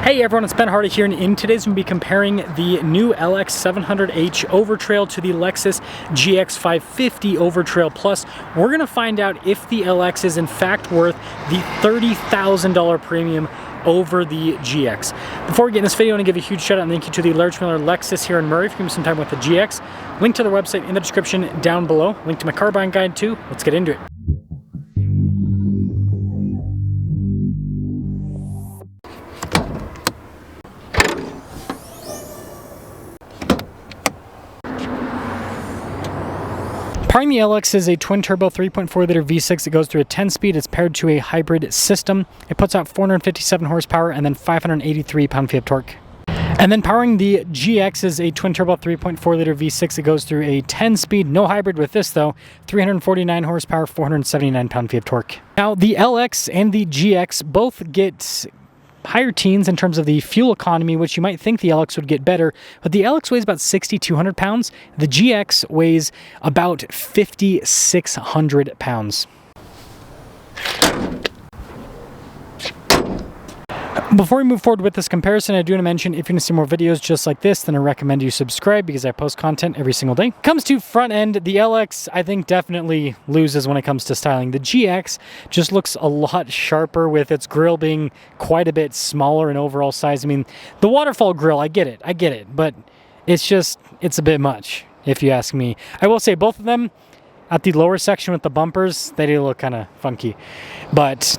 Hey everyone, it's Ben Hardy here, and in today's we'll be comparing the new LX700h Overtrail to the Lexus GX550 Overtrail Plus. We're going to find out if the LX is in fact worth the $30,000 premium over the GX. Before we get in this video, I want to give a huge shout out and thank you to the large mailer Lexus here in Murray for giving me some time with the GX. Link to the website in the description down below. Link to my car buying guide too. Let's get into it. Powering the LX is a twin-turbo 3.4-liter V6 that goes through a 10-speed. It's paired to a hybrid system. It puts out 457 horsepower and then 583 pound-feet of torque. And then powering the GX is a twin-turbo 3.4-liter V6 that goes through a 10-speed, no hybrid with this though, 349 horsepower, 479 pound-feet of torque. Now the LX and the GX both get higher teens in terms of the fuel economy, which you might think the LX would get better, but the LX weighs about 6,200 pounds. The GX weighs about 5,600 pounds. Before we move forward with this comparison, I do want to mention if you're going to see more videos just like this, then I recommend you subscribe because I post content every single day. Comes to front end, the LX I think definitely loses when it comes to styling. The GX just looks a lot sharper with its grille being quite a bit smaller in overall size. I mean, the waterfall grille, I get it, but it's a bit much if you ask me. I will say both of them at the lower section with the bumpers, they do look kind of funky, but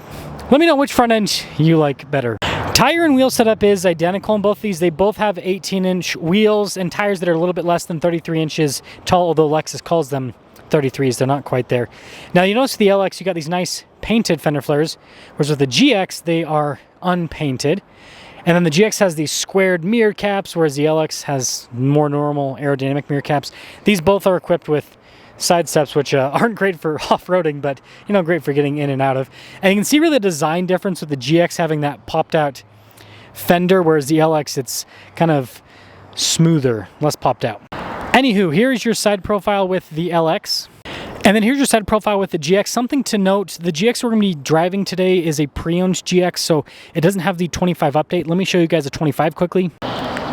let me know which front end you like better. Tire and wheel setup is identical in both these. They both have 18-inch wheels and tires that are a little bit less than 33 inches tall, although Lexus calls them 33s. They're not quite there. Now you notice the LX, you got these nice painted fender flares, whereas with the GX, they are unpainted. And then the GX has these squared mirror caps, whereas the LX has more normal aerodynamic mirror caps. These both are equipped with side steps, which aren't great for off-roading, but you know, great for getting in and out of. And you can see really the design difference with the GX having that popped out fender, whereas the LX, it's kind of smoother, less popped out. Anywho, here's your side profile with the LX. And then here's your side profile with the GX. Something to note, the GX we're going to be driving today is a pre-owned GX, so it doesn't have the 25 update. Let me show you guys a 25 quickly.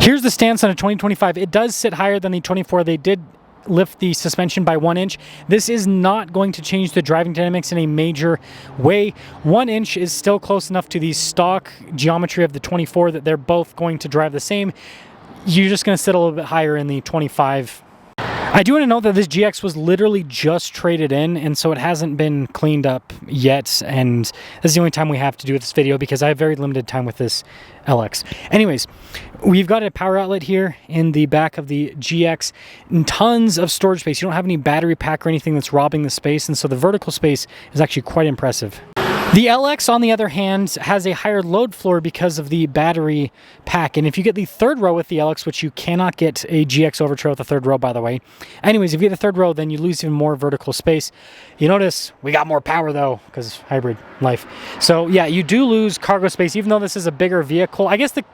Here's the stance on a 2025. It does sit higher than the 24. They did lift the suspension by 1 inch. This is not going to change the driving dynamics in a major way. 1 inch is still close enough to the stock geometry of the 24 that they're both going to drive the same. You're just going to sit a little bit higher in the 25. I do want to note that this GX was literally just traded in, and so it hasn't been cleaned up yet, and this is the only time we have to do this video because I have very limited time with this LX. Anyways, we've got a power outlet here in the back of the GX and tons of storage space. You don't have any battery pack or anything that's robbing the space, and so the vertical space is actually quite impressive. The LX, on the other hand, has a higher load floor because of the battery pack. And if you get the third row with the LX, which you cannot get a GX Overtrail with the third row, by the way. Anyways, if you get the third row, then you lose even more vertical space. You notice we got more power, though, because hybrid life. So, yeah, you do lose cargo space, even though this is a bigger vehicle. I guess the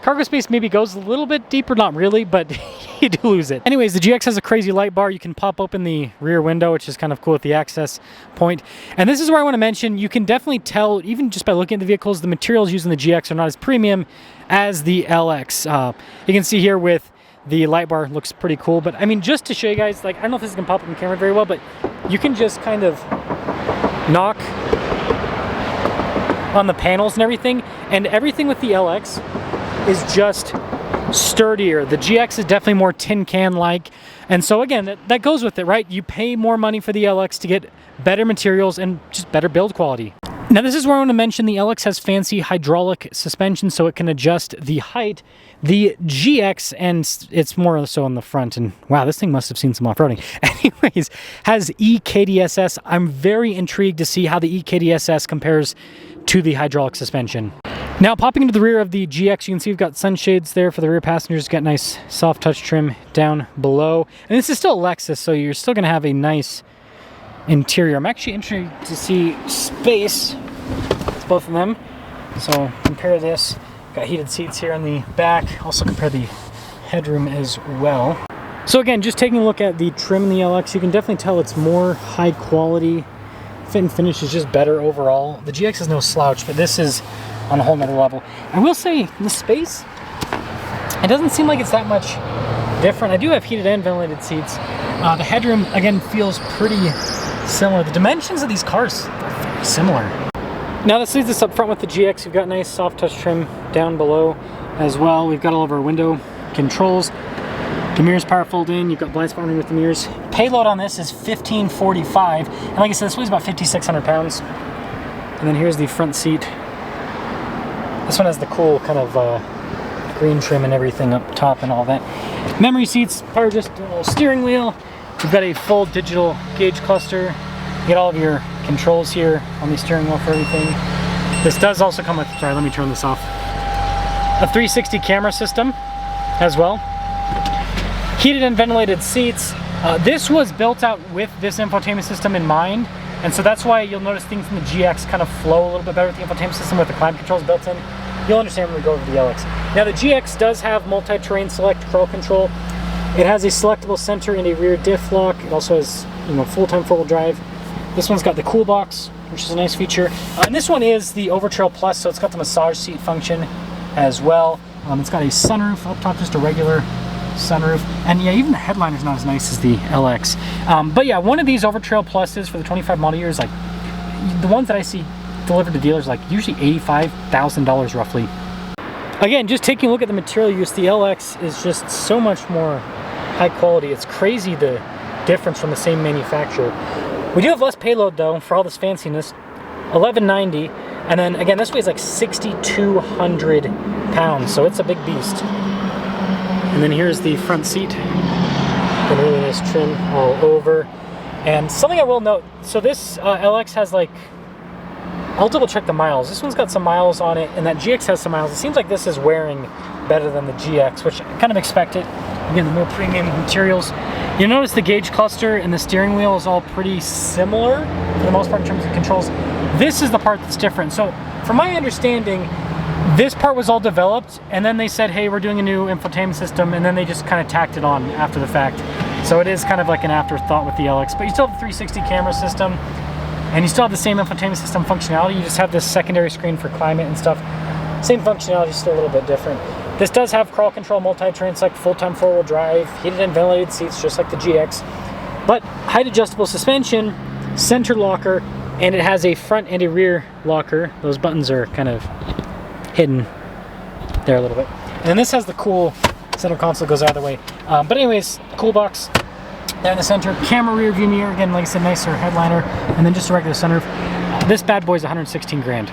cargo space maybe goes a little bit deeper, not really, but you do lose it. Anyways, the GX has a crazy light bar. You can pop open the rear window, which is kind of cool with the access point. And this is where I want to mention, you can definitely tell, even just by looking at the vehicles, the materials used in the GX are not as premium as the LX. You can see here with the light bar, looks pretty cool. But I mean, just to show you guys, like, I don't know if this is going to pop up in camera very well, but you can just kind of knock on the panels and everything with the LX is just sturdier. The GX is definitely more tin can-like, and so again, that goes with it, right? You pay more money for the LX to get better materials and just better build quality. Now this is where I want to mention the LX has fancy hydraulic suspension, so it can adjust the height. The GX, and it's more so on the front, and wow, this thing must have seen some off-roading. Anyways, has EKDSS. I'm very intrigued to see how the EKDSS compares to the hydraulic suspension. Now, popping into the rear of the GX, you can see we've got sunshades there for the rear passengers. Got nice soft touch trim down below. And this is still a Lexus, so you're still going to have a nice interior. I'm actually intrigued to see space. It's both of them. So compare this. Got heated seats here in the back. Also compare the headroom as well. So again, just taking a look at the trim in the LX, you can definitely tell it's more high quality. Fit and finish is just better overall. The GX is no slouch, but this is on a whole nother level. I will say, the space, it doesn't seem like it's that much different. I do have heated and ventilated seats. The headroom, again, feels pretty similar. The dimensions of these cars are very similar. Now this leads us up front with the GX. We've got nice soft touch trim down below as well. We've got all of our window controls. The mirrors power fold in. You've got blind spot warning with the mirrors. Payload on this is 1545. And like I said, this weighs about 5,600 pounds. And then here's the front seat. This one has the cool kind of green trim and everything up top and all that. Memory seats, power adjustable steering wheel. We've got a full digital gauge cluster. You get all of your controls here on the steering wheel for everything. This does also come with, sorry, let me turn this off, a 360 camera system as well. Heated and ventilated seats. This was built out with this infotainment system in mind, and so that's why you'll notice things in the GX kind of flow a little bit better with the infotainment system with the climate controls built in. You'll understand when we go over the LX. Now the GX does have multi-terrain select curl control. It has a selectable center and a rear diff lock. It also has, you know, full-time four-wheel drive. This one's got the cool box, which is a nice feature. And this one is the Overtrail Plus, so it's got the massage seat function as well. It's got a sunroof up top, just a regular sunroof. And yeah, even the headliner's not as nice as the LX. But yeah, one of these Overtrail Pluses for the 25 model year is like, the ones that I see delivered to dealers, like usually $85,000 roughly. Again, just taking a look at the material use, the LX is just so much more high quality. It's crazy the difference from the same manufacturer. We do have less payload though for all this fanciness, 1190, and then again this weighs like 6,200 pounds, so it's a big beast. And then here's the front seat, and really nice trim all over. And something I will note, so this LX has like, I'll double check the miles. This one's got some miles on it, and that GX has some miles. It seems like this is wearing better than the GX, which I kind of expected. Again, the more premium materials. You notice the gauge cluster and the steering wheel is all pretty similar for the most part in terms of controls. This is the part that's different. So from my understanding, this part was all developed, and then they said, hey, we're doing a new infotainment system, and then they just kind of tacked it on after the fact. So it is kind of like an afterthought with the LX, but you still have the 360 camera system, and you still have the same infotainment system functionality. You just have this secondary screen for climate and stuff. Same functionality, still a little bit different. This does have crawl control, multi-terrain select, full-time four-wheel drive, heated and ventilated seats just like the GX, but height adjustable suspension, center locker, and it has a front and a rear locker. Those buttons are kind of hidden there a little bit. And then this has the cool center console, goes either way. But anyways, cool box there in the center. Camera rear view mirror, again, like I said, nicer headliner, and then just a regular sunroof. This bad boy is 116 grand.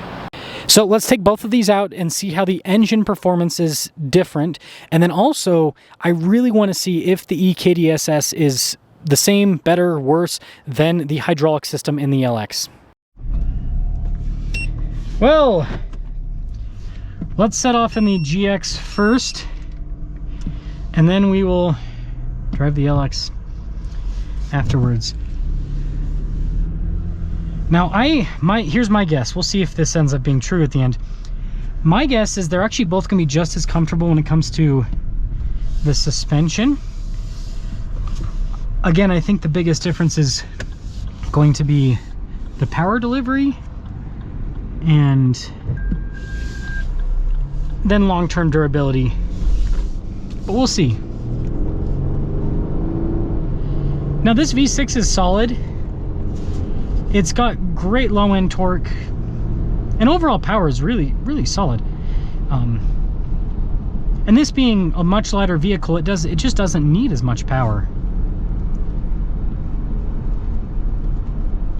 So let's take both of these out and see how the engine performance is different. And then also, I really want to see if the EKDSS is the same, better, worse than the hydraulic system in the LX. Well, let's set off in the GX first, and then we will drive the LX afterwards. Now, here's my guess. We'll see if this ends up being true at the end. My guess is they're actually both gonna be just as comfortable when it comes to the suspension. Again, I think the biggest difference is going to be the power delivery and then long-term durability, but we'll see. Now this V6 is solid. It's got great low-end torque, and overall power is really, really solid. And this being a much lighter vehicle, it just doesn't need as much power.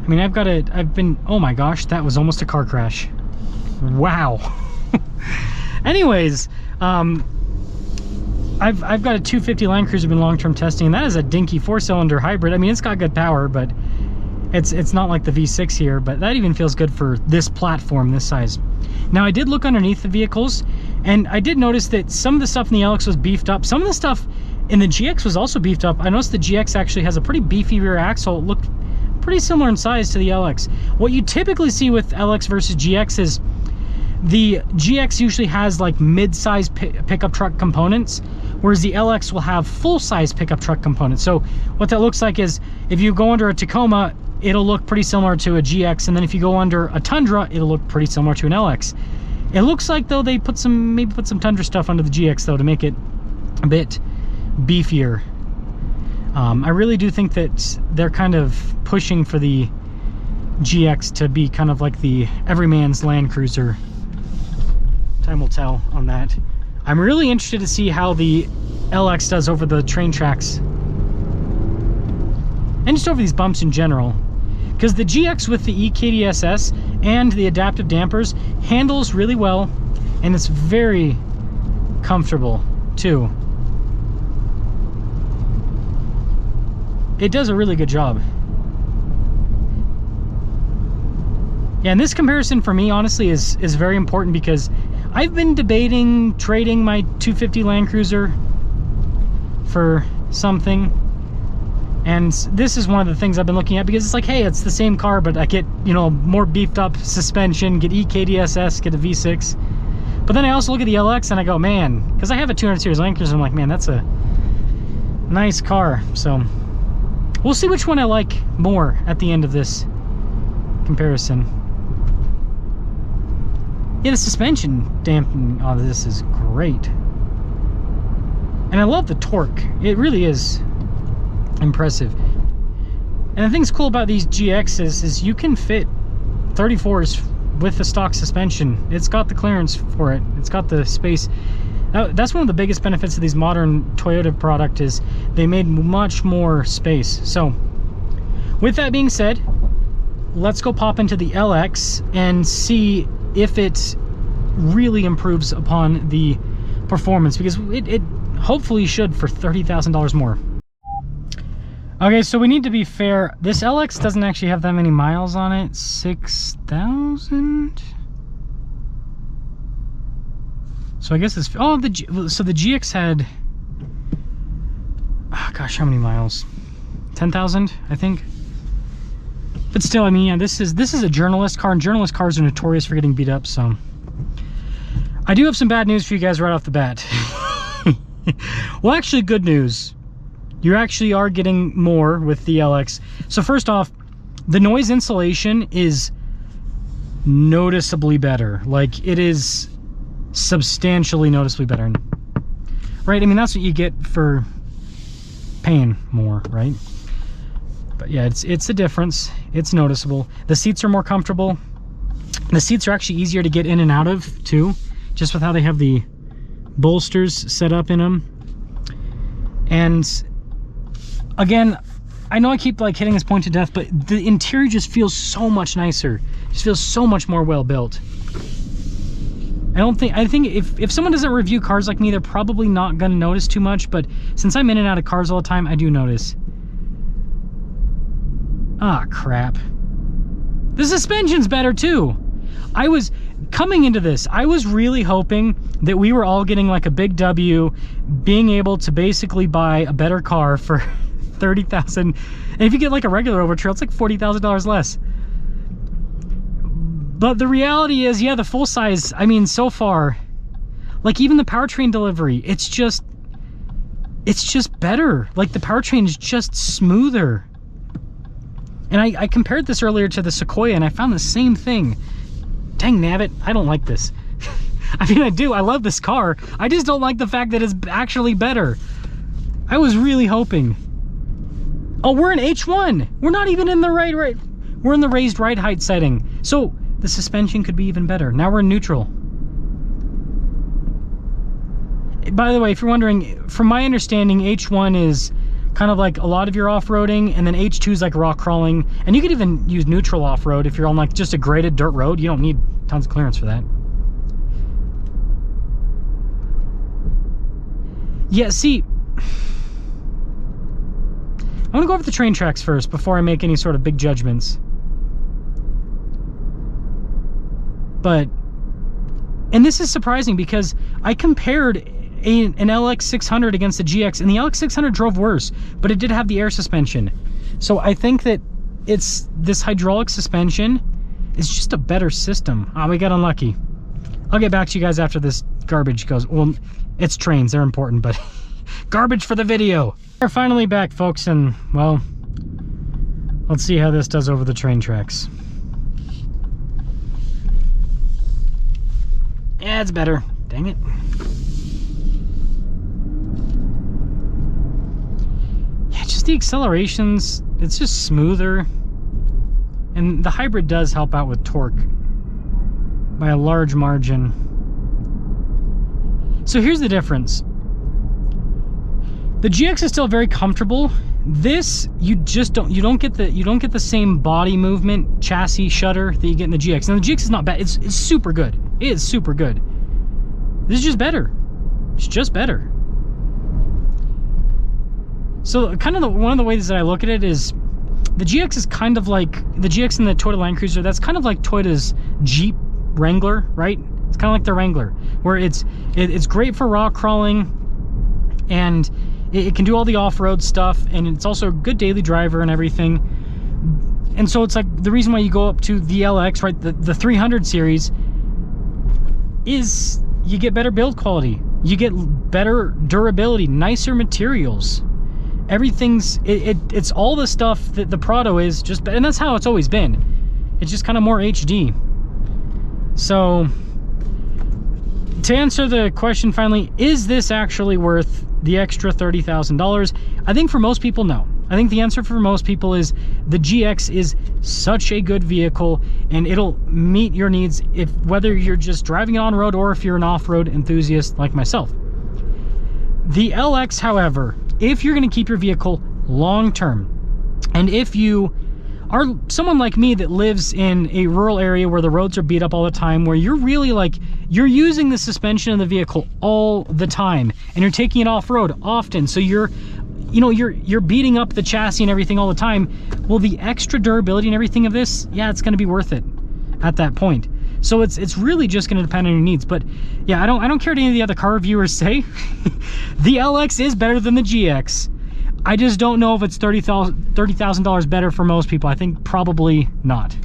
I mean, oh my gosh, that was almost a car crash. Wow. Anyways, I've got a 250 Land Cruiser been long-term testing, and that is a dinky 4-cylinder hybrid. I mean, it's got good power, but it's not like the V6 here, but that even feels good for this platform, this size. Now, I did look underneath the vehicles, and I did notice that some of the stuff in the LX was beefed up. Some of the stuff in the GX was also beefed up. I noticed the GX actually has a pretty beefy rear axle. It looked pretty similar in size to the LX. What you typically see with LX versus GX is the GX usually has like mid-size pickup truck components, whereas the LX will have full-size pickup truck components. So what that looks like is, if you go under a Tacoma, it'll look pretty similar to a GX, and then if you go under a Tundra, it'll look pretty similar to an LX. It looks like though they put some, maybe put some Tundra stuff under the GX though to make it a bit beefier. I really do think that they're kind of pushing for the GX to be kind of like the everyman's Land Cruiser. Time will tell on that. I'm really interested to see how the LX does over the train tracks and just over these bumps in general, because the GX with the EKDSS and the adaptive dampers handles really well, and it's very comfortable too. It does a really good job. Yeah, and this comparison for me honestly is very important, because I've been debating trading my 250 Land Cruiser for something, and this is one of the things I've been looking at, because it's like, hey, it's the same car, but I get, you know, more beefed up suspension, get EKDSS, get a V6. But then I also look at the LX and I go, man, because I have a 200 series Land Cruiser, I'm like, man, that's a nice car. So we'll see which one I like more at the end of this comparison. Yeah, the suspension damping on this is great. And I love the torque. It really is impressive. And the thing's cool about these GXs is you can fit 34s with the stock suspension. It's got the clearance for it. It's got the space. That's one of the biggest benefits of these modern Toyota product, is they made much more space. So with that being said, let's go pop into the LX and see if it really improves upon the performance, because it hopefully should for $30,000 more. Okay, so we need to be fair. This LX doesn't actually have that many miles on it. 6,000. So I guess it's, oh, so the GX had, oh gosh, how many miles? 10,000, I think. But still, I mean, yeah, this is a journalist car, and journalist cars are notorious for getting beat up. So I do have some bad news for you guys right off the bat. Well, actually, good news. You actually are getting more with the LX. So first off, the noise insulation is noticeably better. Like, it is substantially noticeably better, right? I mean, that's what you get for paying more, right? But yeah, it's a difference. It's noticeable. The seats are more comfortable. The seats are actually easier to get in and out of too, just with how they have the bolsters set up in them. And again, I know I keep like hitting this point to death, but the interior just feels so much nicer. It just feels so much more well built. I think if someone doesn't review cars like me, they're probably not gonna notice too much, but since I'm in and out of cars all the time, I do notice. Ah, crap. The suspension's better too. I was coming into this, I was really hoping that we were all getting like a big W, being able to basically buy a better car for $30,000. And if you get like a regular Overtrail, it's like $40,000 less. But the reality is, yeah, the full size, I mean, so far, like even the powertrain delivery, it's just better. Like the powertrain is just smoother. And I compared this earlier to the Sequoia, and I found the same thing. Dang nabbit, I don't like this. I mean, I do, I love this car. I just don't like the fact that it's actually better. I was really hoping. Oh, we're in H1. We're not even in the right. We're in the raised ride height setting. So the suspension could be even better. Now we're in neutral. By the way, if you're wondering, from my understanding, H1 is kind of like a lot of your off-roading, and then H2 is like rock crawling, and you could even use neutral off-road if you're on like just a graded dirt road. You don't need tons of clearance for that. Yeah, see, I want to go over the train tracks first before I make any sort of big judgments. But, and this is surprising because I compared an LX600 against the GX, and the LX600 drove worse, but it did have the air suspension. So I think that it's this hydraulic suspension is just a better system. Ah, we got unlucky. I'll get back to you guys after this garbage goes. Well, it's trains, they're important, but garbage for the video. We're finally back, folks, and well, let's see how this does over the train tracks. That's better. Dang it. Yeah, just the accelerations, it's just smoother. And the hybrid does help out with torque by a large margin. So here's the difference. The GX is still very comfortable. This, you don't get the same body movement, chassis shudder that you get in the GX. Now the GX is not bad. It's super good. It is super good. This is just better. It's just better. So kind of one of the ways that I look at it is the GX is kind of like the GX and the Toyota Land Cruiser. That's kind of like Toyota's Jeep Wrangler, right? It's kind of like the Wrangler, where it's great for rock crawling, and it can do all the off-road stuff, and it's also a good daily driver and everything. And so it's like the reason why you go up to the LX, right, the 300 series, is you get better build quality, you get better durability, nicer materials. Everything's it's all the stuff that the Prado is, just, and that's how it's always been. It's just kind of more HD. So to answer the question finally, is this actually worth the extra $30,000? I think for most people, no. I think the answer for most people is the GX is such a good vehicle, and it'll meet your needs if whether you're just driving it on road or if you're an off-road enthusiast like myself. The LX, however, if you're going to keep your vehicle long term, and if you are someone like me that lives in a rural area where the roads are beat up all the time, where you're really like, you're using the suspension of the vehicle all the time, and you're taking it off-road often, so you're beating up the chassis and everything all the time, well, the extra durability and everything of this, yeah, it's going to be worth it at that point. So it's really just going to depend on your needs. But yeah, I don't care what any of the other car reviewers say. The LX is better than the GX. I just don't know if it's $30,000 better for most people. I think probably not.